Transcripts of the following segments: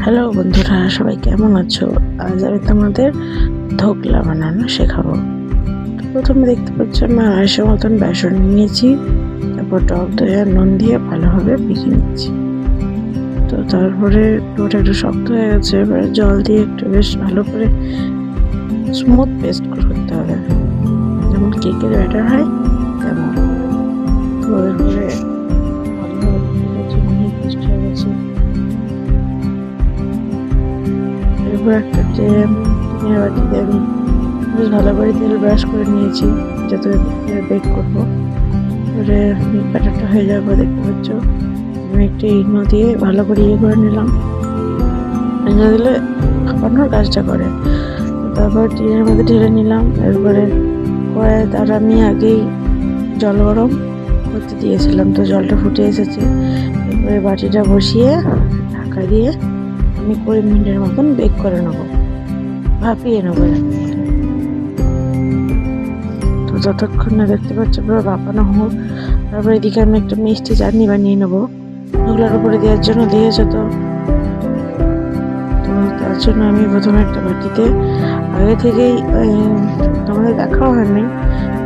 Hello বন্ধুরা, সবাই কেমন আছো? আজ আমি তোমাদের ধোকলা বানানো শেখাবো। প্রথমে দেখতে পাচ্ছ আমি 250 মতন বেসন নিয়েছি। তারপর টক দই আর নুন দিয়ে ভালোভাবে মেখে নিচ্ছি। তো তারপরে ডোটা একটু শক্ত হয়ে গেছে, এবারে জল দিয়ে একটু বেশ ভালো করে স্মুথ পেস্ট করতে হবে, যেমন কেকের ব্যাটার হয় তেমন। তো এরপরে ভালোভাবে পেস্ট হয়ে গেছে। এরপর একটা টিনের বাটিতে আমি বেশ ভালো করে তেল ব্রাশ করে নিয়েছি, যাতে বেক করবো। এবারে ব্যাটারটা হয়ে যাওয়ার পর দেখতে পাচ্ছ আমি একটা ইনো দিয়ে ভালো করে করে নিলাম। ইনো দিলে খাবানোর কাজটা করে। তারপর টিনের মধ্যে ঢেলে নিলাম। এরপরে কড়াইয়ে তার আমি আগেই জল গরম করতে দিয়েছিলাম, তো জলটা ফুটে এসেছে। এরপরে বাটিটা বসিয়ে ঢাকা দিয়ে আমি 20 মিনিটের মতন বেক করে নেবো, ভাপিয়ে নেবো। তো যতক্ষণ না দেখতে পাচ্ছ পুরো ভাপানো হোক। তারপর এদিকে আমি একটা মিষ্টি চাটনি বানিয়ে নেবো ওগুলোর উপরে দেওয়ার জন্য দিয়েছে। তো তার জন্য আমি প্রথমে একটা বাটিতে আগে থেকেই তোমাদের দেখাও হয়নি,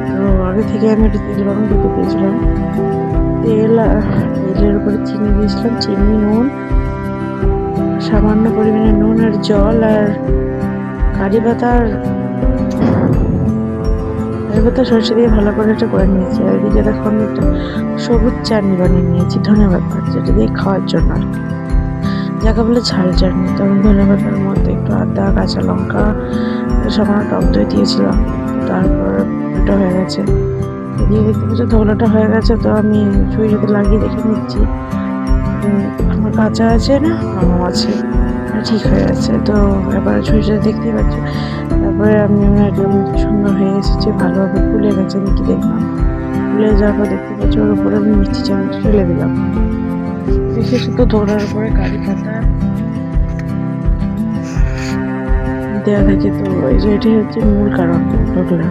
তো আগে থেকে আমি একটু তেল গরম করতে দিয়েছিলাম। তেলের উপরে চিনি দিয়েছিলাম, চিনি, নুন, সামান্য পরিমাণে নুন আর জল আর কারি পাতা সরষে দিয়ে ভালো করে এটা করে নিয়েছি। আর এদিকে দেখো আমি একটা সবুজ চাটনি বানিয়ে নিয়েছি, ধনেপাতা, যেটা দিয়ে খাওয়ার জন্য আর কি, যাকে বলে ঝাল চাটনি। তো আমি ধনেপাতার মধ্যে একটু আদা, কাঁচা লঙ্কা, সামান্য টক দই দিয়েছিলাম। তারপর এটা হয়ে গেছে। এদিকে দেখতে পাচ্ছি ধোলাটা হয়ে গেছে। তো আমি ছুরিতে লাগিয়ে দেখে নিচ্ছি আমার কাঁচা আছে না নরম আছে, ঠিক হয়ে গেছে। তো এবারে ছুরিটা দেখতে পাচ্ছি। তারপরে আমি একদম সুন্দর হয়ে এসেছে, ভালোভাবে ফুলে গেছে। আমি কি দেখলাম ফুলে যাওয়ার পর দেখতে পাচ্ছি ওর উপরে আমি মিষ্টি চামচ ফেলে দিলাম। বিশেষত ধরার উপরে কারি পাতা দেওয়া থাকে। তো এই যে এটাই হচ্ছে মূল কারণ ধোকলা।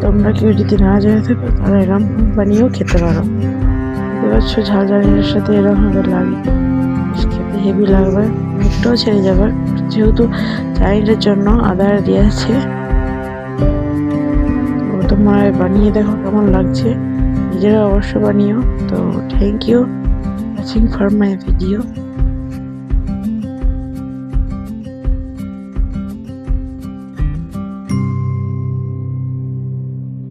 তোমরা কেউ যদি না জেনে থাকো তারা এরকম বানিয়েও খেতে পারো। দেখতে পাচ্ছ ঝাল ঝালের সাথে এরকম ভাবে লাগে, খেতে হেভি লাগবে, মুখটাও ছেড়ে যাবে। যেহেতু চাটনিটার জন্য আদা দিয়েছে। তো তোমরা বানিয়ে দেখো কেমন লাগছে, নিজেরা অবশ্য বানিও। তো thank you watching for my video.